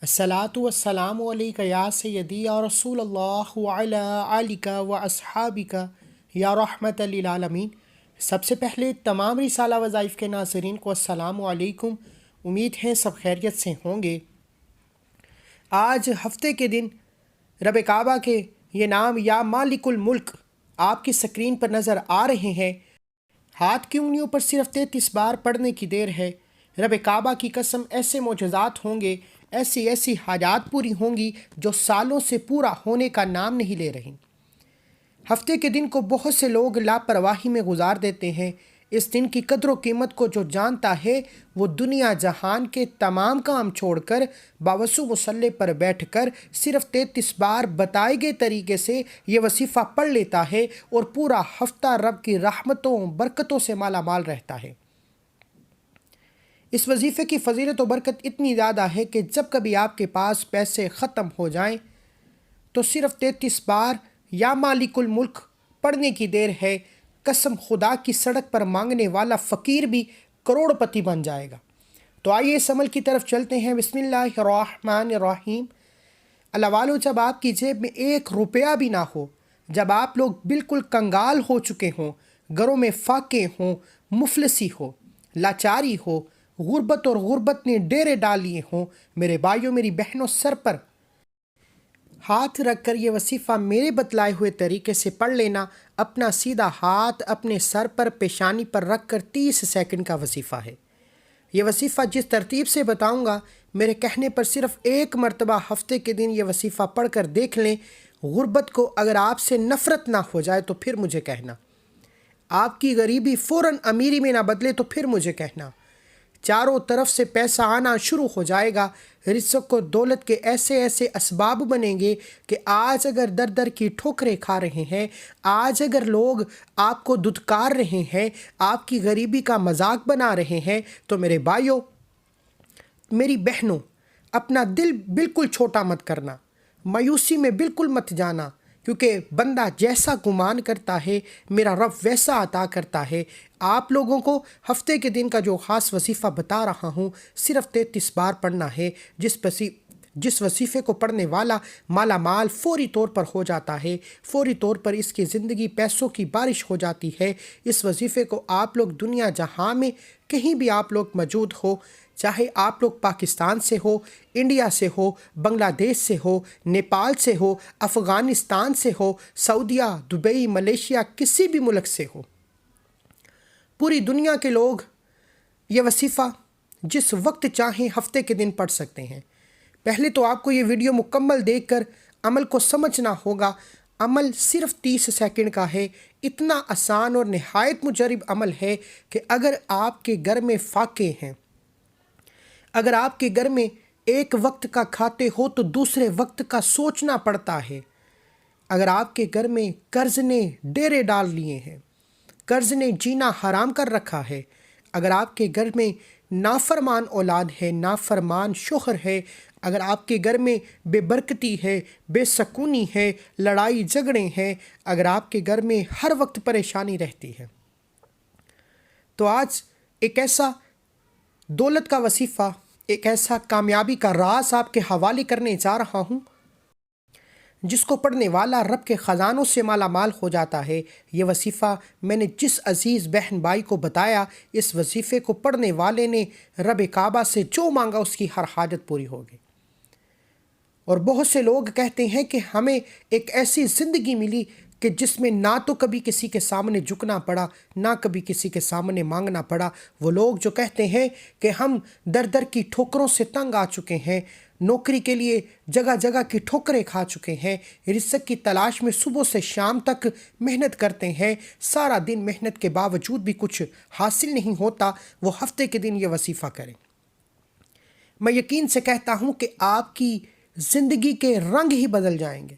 الصلاۃ والسلام علیک یا سیدی یا رسول اللہ وعلی آلک و اصحابک یا رحمت للعالمین۔ سب سے پہلے تمام رسالہ وظائف کے ناظرین کو السلام علیکم۔ امید ہے سب خیریت سے ہوں گے۔ آج ہفتے کے دن رب کعبہ کے یہ نام یا مالک الملک آپ کی سکرین پر نظر آ رہے ہیں۔ ہاتھ کی انگلیوں پر صرف 33 بار پڑھنے کی دیر ہے۔ رب کعبہ کی قسم ایسے معجزات ہوں گے، ایسی حاجات پوری ہوں گی جو سالوں سے پورا ہونے کا نام نہیں لے رہی۔ ہفتے کے دن کو بہت سے لوگ لاپرواہی میں گزار دیتے ہیں۔ اس دن کی قدر و قیمت کو جو جانتا ہے وہ دنیا جہان کے تمام کام چھوڑ کر باوضو مصلی پر بیٹھ کر صرف 33 بار بتائے گئے طریقے سے یہ وظیفہ پڑھ لیتا ہے اور پورا ہفتہ رب کی رحمتوں برکتوں سے مالا مال رہتا ہے۔ اس وظیفے کی فضیلت و برکت اتنی زیادہ ہے کہ جب کبھی آپ کے پاس پیسے ختم ہو جائیں تو صرف 33 بار یا مالک الملک پڑھنے کی دیر ہے۔ قسم خدا کی سڑک پر مانگنے والا فقیر بھی کروڑ پتی بن جائے گا۔ تو آئیے اس عمل کی طرف چلتے ہیں۔ بسم اللہ الرحمن الرحیم۔ اللہ والو، جب آپ کی جیب میں 1 روپیہ بھی نہ ہو، جب آپ لوگ بالکل کنگال ہو چکے ہوں، گھروں میں فاقے ہوں، مفلسی ہو، لاچاری ہو، غربت نے ڈیرے ڈال لیے ہوں، میرے بھائیوں میری بہنوں، سر پر ہاتھ رکھ کر یہ وظیفہ میرے بتلائے ہوئے طریقے سے پڑھ لینا۔ اپنا سیدھا ہاتھ اپنے سر پر پیشانی پر رکھ کر 30 سیکنڈ کا وظیفہ ہے۔ یہ وظیفہ جس ترتیب سے بتاؤں گا، میرے کہنے پر صرف 1 مرتبہ ہفتے کے دن یہ وظیفہ پڑھ کر دیکھ لیں۔ غربت کو اگر آپ سے نفرت نہ ہو جائے تو پھر مجھے کہنا۔ آپ کی غریبی فوراً امیری میں نہ بدلے تو پھر مجھے کہنا۔ چاروں طرف سے پیسہ آنا شروع ہو جائے گا۔ رزق و دولت کے ایسے اسباب بنیں گے کہ آج اگر در در کی ٹھوکریں کھا رہے ہیں، آج اگر لوگ آپ کو دھتکار رہے ہیں، آپ کی غریبی کا مذاق بنا رہے ہیں، تو میرے بھائیوں میری بہنوں، اپنا دل بالکل چھوٹا مت کرنا، مایوسی میں بالکل مت جانا، کیونکہ بندہ جیسا گمان کرتا ہے میرا رب ویسا عطا کرتا ہے۔ آپ لوگوں کو ہفتے کے دن کا جو خاص وظیفہ بتا رہا ہوں، صرف 33 بار پڑھنا ہے۔ جس وظیفے کو پڑھنے والا مالا مال فوری طور پر ہو جاتا ہے، فوری طور پر اس کی زندگی پیسوں کی بارش ہو جاتی ہے۔ اس وظیفے کو آپ لوگ دنیا جہاں میں کہیں بھی آپ لوگ موجود ہو، چاہے آپ لوگ پاکستان سے ہو، انڈیا سے ہو، بنگلہ دیش سے ہو، نیپال سے ہو، افغانستان سے ہو، سعودیہ، دبئی، ملیشیا، کسی بھی ملک سے ہو، پوری دنیا کے لوگ یہ وظیفہ جس وقت چاہیں ہفتے کے دن پڑھ سکتے ہیں۔ پہلے تو آپ کو یہ ویڈیو مکمل دیکھ کر عمل کو سمجھنا ہوگا۔ عمل صرف 30 سیکنڈ کا ہے۔ اتنا آسان اور نہایت مجرب عمل ہے کہ اگر آپ کے گھر میں فاقے ہیں، اگر آپ کے گھر میں ایک وقت کا کھاتے ہو تو دوسرے وقت کا سوچنا پڑتا ہے، اگر آپ کے گھر میں قرض نے ڈیرے ڈال لیے ہیں، قرض نے جینا حرام کر رکھا ہے، اگر آپ کے گھر میں نافرمان اولاد ہے، نافرمان شوہر ہے، اگر آپ کے گھر میں بے برکتی ہے، بے سکونی ہے، لڑائی جھگڑے ہیں، اگر آپ کے گھر میں ہر وقت پریشانی رہتی ہے، تو آج ایک ایسا دولت کا وظیفہ، ایک ایسا کامیابی کا راز آپ کے حوالے کرنے جا رہا ہوں جس کو پڑھنے والا رب کے خزانوں سے مالا مال ہو جاتا ہے۔ یہ وظیفہ میں نے جس عزیز بہن بھائی کو بتایا، اس وظیفے کو پڑھنے والے نے رب کعبہ سے جو مانگا اس کی ہر حاجت پوری ہوگی۔ اور بہت سے لوگ کہتے ہیں کہ ہمیں ایک ایسی زندگی ملی کہ جس میں نہ تو کبھی کسی کے سامنے جھکنا پڑا، نہ کبھی کسی کے سامنے مانگنا پڑا۔ وہ لوگ جو کہتے ہیں کہ ہم در در کی ٹھوکروں سے تنگ آ چکے ہیں، نوکری کے لیے جگہ جگہ کی ٹھوکریں کھا چکے ہیں، رزق کی تلاش میں صبح سے شام تک محنت کرتے ہیں، سارا دن محنت کے باوجود بھی کچھ حاصل نہیں ہوتا، وہ ہفتے کے دن یہ وظیفہ کریں۔ میں یقین سے کہتا ہوں کہ آپ کی زندگی کے رنگ ہی بدل جائیں گے،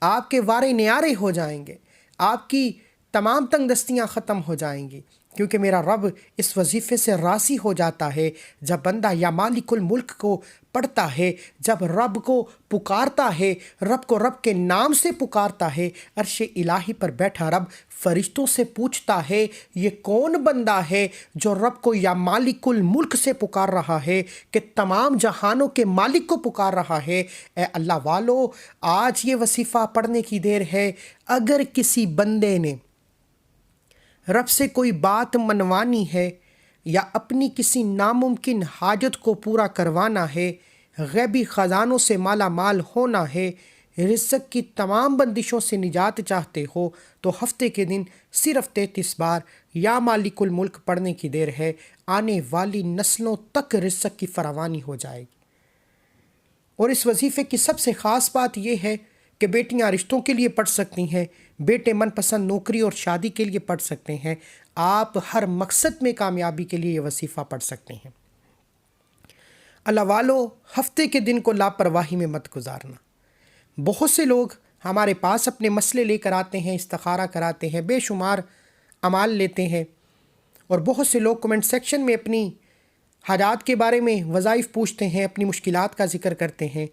آپ کے وارے نیارے ہو جائیں گے، آپ کی تمام تنگ دستیاں ختم ہو جائیں گی۔ کیونکہ میرا رب اس وظیفے سے راضی ہو جاتا ہے جب بندہ یا مالک الملک کو پڑھتا ہے، جب رب کو پکارتا ہے، رب کو رب کے نام سے پکارتا ہے۔ عرش الہی پر بیٹھا رب فرشتوں سے پوچھتا ہے یہ کون بندہ ہے جو رب کو یا مالک الملک سے پکار رہا ہے، کہ تمام جہانوں کے مالک کو پکار رہا ہے۔ اے اللہ والو، آج یہ وظیفہ پڑھنے کی دیر ہے۔ اگر کسی بندے نے رب سے کوئی بات منوانی ہے یا اپنی کسی ناممکن حاجت کو پورا کروانا ہے، غیبی خزانوں سے مالا مال ہونا ہے، رزق کی تمام بندشوں سے نجات چاہتے ہو، تو ہفتے کے دن صرف 33 بار یا مالک الملک پڑھنے کی دیر ہے۔ آنے والی نسلوں تک رزق کی فراوانی ہو جائے گی۔ اور اس وظیفے کی سب سے خاص بات یہ ہے کہ بیٹیاں رشتوں کے لیے پڑھ سکتی ہیں، بیٹے من پسند نوکری اور شادی کے لیے پڑھ سکتے ہیں، آپ ہر مقصد میں کامیابی کے لیے یہ وظیفہ پڑھ سکتے ہیں۔ اللہ والو، ہفتے کے دن کو لاپرواہی میں مت گزارنا۔ بہت سے لوگ ہمارے پاس اپنے مسئلے لے کر آتے ہیں، استخارہ کراتے ہیں، بے شمار اعمال لیتے ہیں، اور بہت سے لوگ کمنٹ سیکشن میں اپنی حاجات کے بارے میں وظائف پوچھتے ہیں، اپنی مشکلات کا ذکر کرتے ہیں۔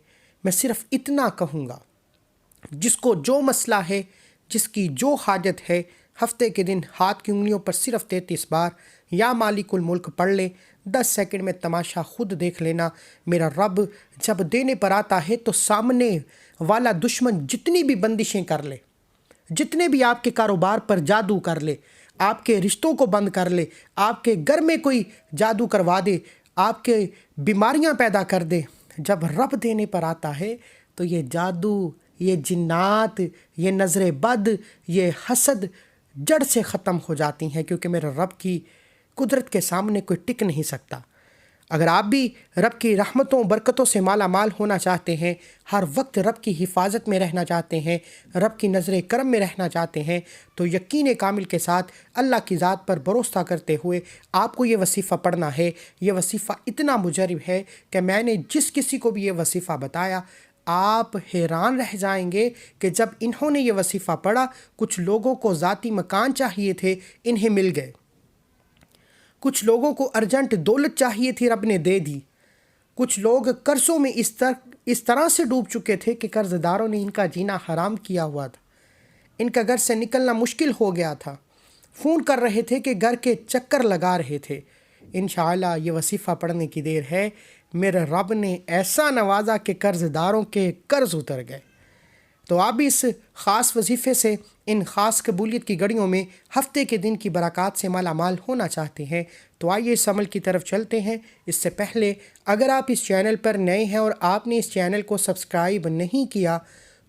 میں صرف اتنا کہوں گا، جس کو جو مسئلہ ہے، جس کی جو حاجت ہے، ہفتے کے دن ہاتھ کی انگلیوں پر صرف 33 بار یا مالک الملک پڑھ لے۔ 10 سیکنڈ میں تماشا خود دیکھ لینا۔ میرا رب جب دینے پر آتا ہے تو سامنے والا دشمن جتنی بھی بندشیں کر لے، جتنے بھی آپ کے کاروبار پر جادو کر لے، آپ کے رشتوں کو بند کر لے، آپ کے گھر میں کوئی جادو کروا دے، آپ کے بیماریاں پیدا کر دے، جب رب دینے پر آتا ہے تو یہ جادو، یہ جنات، یہ نظر بد، یہ حسد جڑ سے ختم ہو جاتی ہیں، کیونکہ میرے رب کی قدرت کے سامنے کوئی ٹک نہیں سکتا۔ اگر آپ بھی رب کی رحمتوں برکتوں سے مالا مال ہونا چاہتے ہیں، ہر وقت رب کی حفاظت میں رہنا چاہتے ہیں، رب کی نظر کرم میں رہنا چاہتے ہیں، تو یقین کامل کے ساتھ اللہ کی ذات پر بھروسہ کرتے ہوئے آپ کو یہ وظیفہ پڑھنا ہے۔ یہ وظیفہ اتنا مجرب ہے کہ میں نے جس کسی کو بھی یہ وظیفہ بتایا، آپ حیران رہ جائیں گے کہ جب انہوں نے یہ وظیفہ پڑھا، کچھ لوگوں کو ذاتی مکان چاہیے تھے، انہیں مل گئے۔ کچھ لوگوں کو ارجنٹ دولت چاہیے تھی، رب نے دے دی۔ کچھ لوگ قرضوں میں اس طرح سے ڈوب چکے تھے کہ قرض داروں نے ان کا جینا حرام کیا ہوا تھا، ان کا گھر سے نکلنا مشکل ہو گیا تھا، فون کر رہے تھے کہ گھر کے چکر لگا رہے تھے۔ انشاءاللہ یہ وظیفہ پڑھنے کی دیر ہے۔ میرے رب نے ایسا نوازا کہ قرض داروں کے قرض اتر گئے۔ تو آپ بھی اس خاص وظیفے سے، ان خاص قبولیت کی گھڑیوں میں ہفتے کے دن کی برکات سے مالا مال ہونا چاہتے ہیں، تو آئیے اس عمل کی طرف چلتے ہیں۔ اس سے پہلے اگر آپ اس چینل پر نئے ہیں اور آپ نے اس چینل کو سبسکرائب نہیں کیا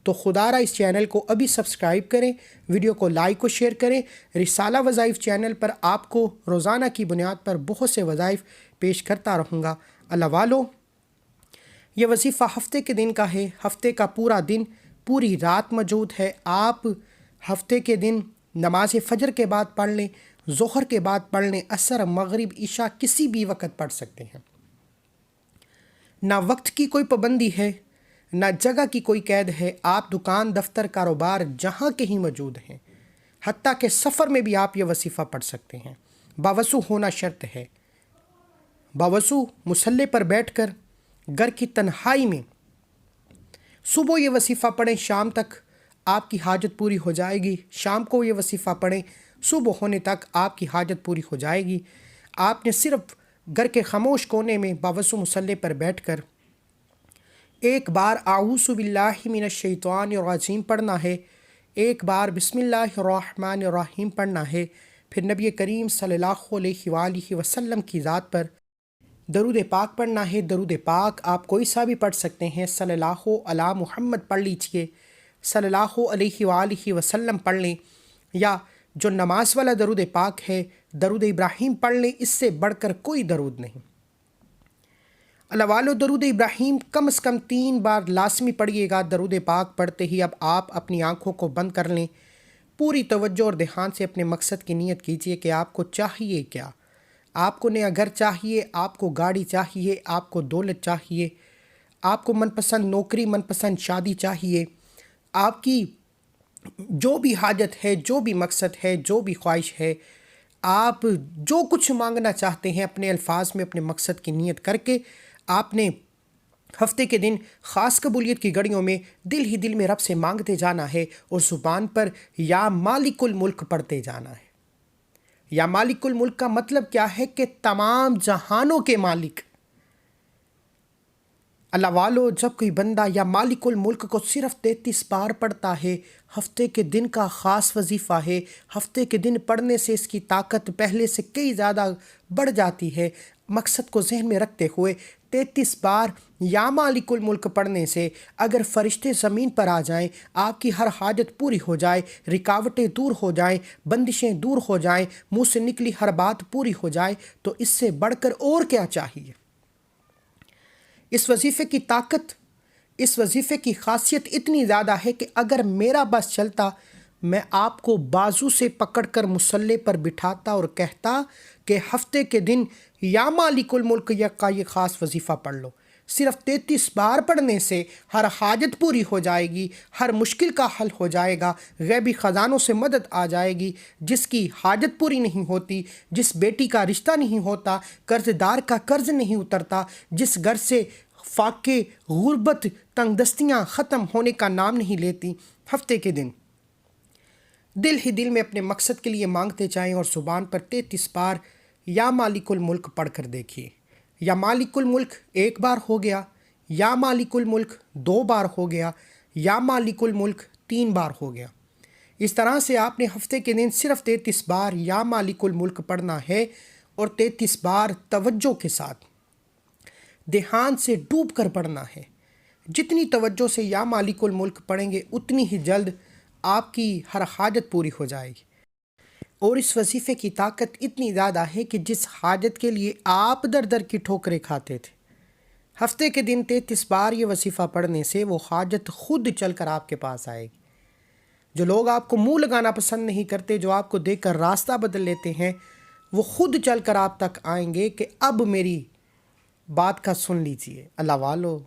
تو خدا را اس چینل کو ابھی سبسکرائب کریں، ویڈیو کو لائک و شیئر کریں۔ رسالہ وظائف چینل پر آپ کو روزانہ کی بنیاد پر بہت سے وظائف پیش کرتا رہوں گا۔ اللہ والو، یہ وظیفہ ہفتے کے دن کا ہے، ہفتے کا پورا دن، پوری رات موجود ہے۔ آپ ہفتے کے دن نماز فجر کے بعد پڑھ لیں، ظہر کے بعد پڑھ لیں، عصر، مغرب، عشاء کسی بھی وقت پڑھ سکتے ہیں۔ نہ وقت کی کوئی پابندی ہے، نہ جگہ کی کوئی قید ہے۔ آپ دکان، دفتر، کاروبار جہاں کہیں موجود ہیں، حتیٰ کہ سفر میں بھی آپ یہ وظیفہ پڑھ سکتے ہیں۔ باوضو ہونا شرط ہے۔ باوضو مصلی پر بیٹھ کر گھر کی تنہائی میں صبح یہ وظیفہ پڑھیں، شام تک آپ کی حاجت پوری ہو جائے گی۔ شام کو یہ وظیفہ پڑھیں، صبح ہونے تک آپ کی حاجت پوری ہو جائے گی۔ آپ نے صرف گھر کے خاموش کونے میں باوضو مصلی پر بیٹھ کر ایک بار اعوذ باللہ من الشیطان الرجیم پڑھنا ہے، ایک بار بسم اللہ الرحمن الرحیم پڑھنا ہے، پھر نبی کریم صلی اللہ علیہ وآلہ وسلم کی ذات پر درود پاک پڑھنا ہے۔ درود پاک آپ کوئی سا بھی پڑھ سکتے ہیں۔ صلی اللہ علی محمد پڑھ لیجئے، صلی اللہ علیہ وآلہ وسلم پڑھ لیں، یا جو نماز والا درود پاک ہے، درود ابراہیم پڑھ لیں۔ اس سے بڑھ کر کوئی درود نہیں۔ اللہ والو، درود ابراہیم کم از کم 3 بار لازمی پڑھیے گا۔ درود پاک پڑھتے ہی اب آپ اپنی آنکھوں کو بند کر لیں، پوری توجہ اور دھیان سے اپنے مقصد کی نیت کیجیے کہ آپ کو چاہیے کیا۔ آپ کو نیا گھر چاہیے، آپ کو گاڑی چاہیے، آپ کو دولت چاہیے، آپ کو من پسند نوکری، من پسند شادی چاہیے، آپ کی جو بھی حاجت ہے، جو بھی مقصد ہے، جو بھی خواہش ہے، آپ جو کچھ مانگنا چاہتے ہیں اپنے الفاظ میں اپنے مقصد کی نیت کر کے آپ نے ہفتے کے دن خاص قبولیت کی گھڑیوں میں دل ہی دل میں رب سے مانگتے جانا ہے اور زبان پر یا مالک الملک پڑھتے جانا ہے۔ یا مالک الملک کا مطلب کیا ہے کہ تمام جہانوں کے مالک۔ اللہ والو، جب کوئی بندہ یا مالک الملک کو صرف 33 بار پڑھتا ہے، ہفتے کے دن کا خاص وظیفہ ہے، ہفتے کے دن پڑھنے سے اس کی طاقت پہلے سے کئی زیادہ بڑھ جاتی ہے۔ مقصد کو ذہن میں رکھتے ہوئے 33 بار یا مالک الملک پڑھنے سے اگر فرشتے زمین پر آ جائیں، آپ کی ہر حاجت پوری ہو جائے، رکاوٹیں دور ہو جائیں، بندشیں دور ہو جائیں، منہ سے نکلی ہر بات پوری ہو جائے، تو اس سے بڑھ کر اور کیا چاہیے؟ اس وظیفے کی طاقت، اس وظیفے کی خاصیت اتنی زیادہ ہے کہ اگر میرا بس چلتا، میں آپ کو بازو سے پکڑ کر مصلی پر بٹھاتا اور کہتا کہ ہفتے کے دن یا مالک الملک کا یہ خاص وظیفہ پڑھ لو۔ صرف 33 بار پڑھنے سے ہر حاجت پوری ہو جائے گی، ہر مشکل کا حل ہو جائے گا، غیبی خزانوں سے مدد آ جائے گی۔ جس کی حاجت پوری نہیں ہوتی، جس بیٹی کا رشتہ نہیں ہوتا، قرض دار کا قرض نہیں اترتا، جس گھر سے فاقے، غربت، تنگ دستیاں ختم ہونے کا نام نہیں لیتی، ہفتے کے دن دل ہی دل میں اپنے مقصد کے لیے مانگتے جائیں اور زبان پر 33 بار یا مالک الملک پڑھ کر دیکھیے۔ یا مالک الملک 1 بار ہو گیا، یا مالک الملک 2 بار ہو گیا، یا مالک الملک 3 بار ہو گیا۔ اس طرح سے آپ نے ہفتے کے دن صرف 33 بار یا مالک الملک پڑھنا ہے، اور 33 بار توجہ کے ساتھ دھیان سے ڈوب کر پڑھنا ہے۔ جتنی توجہ سے یا مالک الملک پڑھیں گے اتنی ہی جلد آپ کی ہر حاجت پوری ہو جائے گی۔ اور اس وظیفے کی طاقت اتنی زیادہ ہے کہ جس حاجت کے لیے آپ در در کی ٹھوکریں کھاتے تھے، ہفتے کے دن 33 بار یہ وظیفہ پڑھنے سے وہ حاجت خود چل کر آپ کے پاس آئے گی۔ جو لوگ آپ کو منہ لگانا پسند نہیں کرتے، جو آپ کو دیکھ کر راستہ بدل لیتے ہیں، وہ خود چل کر آپ تک آئیں گے کہ اب میری بات کا سن لیجئے۔ اللہ والو،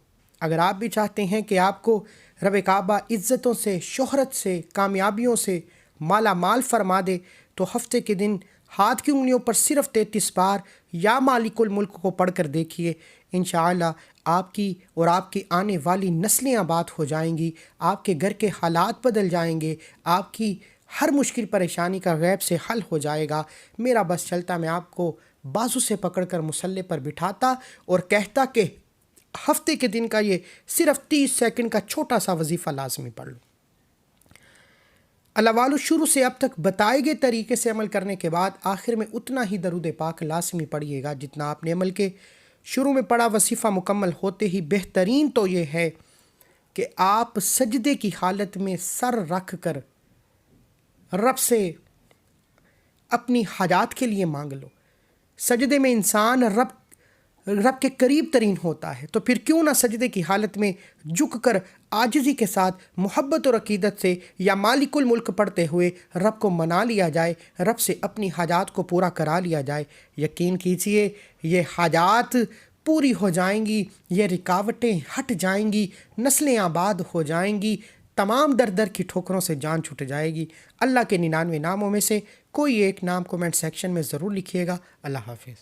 اگر آپ بھی چاہتے ہیں کہ آپ کو رب کعبہ عزتوں سے، شہرت سے، کامیابیوں سے مالا مال فرما دے، تو ہفتے کے دن ہاتھ کی انگلیوں پر صرف 33 بار یا مالک الملک کو پڑھ کر دیکھیے۔ انشاءاللہ آپ کی اور آپ کی آنے والی نسلیں آباد ہو جائیں گی، آپ کے گھر کے حالات بدل جائیں گے، آپ کی ہر مشکل پریشانی کا غیب سے حل ہو جائے گا۔ میرا بس چلتا، میں آپ کو بازو سے پکڑ کر مصلی پر بٹھاتا اور کہتا کہ ہفتے کے دن کا یہ صرف 30 سیکنڈ کا چھوٹا سا وظیفہ لازمی پڑھ لو۔ اللہ والو، شروع سے اب تک بتائے گئے طریقے سے عمل کرنے کے بعد آخر میں اتنا ہی درود پاک لازمی پڑھیے گا جتنا آپ نے عمل کے شروع میں پڑھا۔ وظیفہ مکمل ہوتے ہی بہترین تو یہ ہے کہ آپ سجدے کی حالت میں سر رکھ کر رب سے اپنی حاجات کے لیے مانگ لو۔ سجدے میں انسان رب کے قریب ترین ہوتا ہے، تو پھر کیوں نہ سجدے کی حالت میں جھک کر عاجزی کے ساتھ محبت اور عقیدت سے یا مالک الملک پڑھتے ہوئے رب کو منا لیا جائے، رب سے اپنی حاجات کو پورا کرا لیا جائے۔ یقین کیجئے یہ حاجات پوری ہو جائیں گی، یہ رکاوٹیں ہٹ جائیں گی، نسلیں آباد ہو جائیں گی، تمام در در کی ٹھوکروں سے جان چھوٹ جائے گی۔ اللہ کے 99 ناموں میں سے کوئی ایک نام کومنٹ سیکشن میں ضرور لکھیے گا۔ اللہ حافظ۔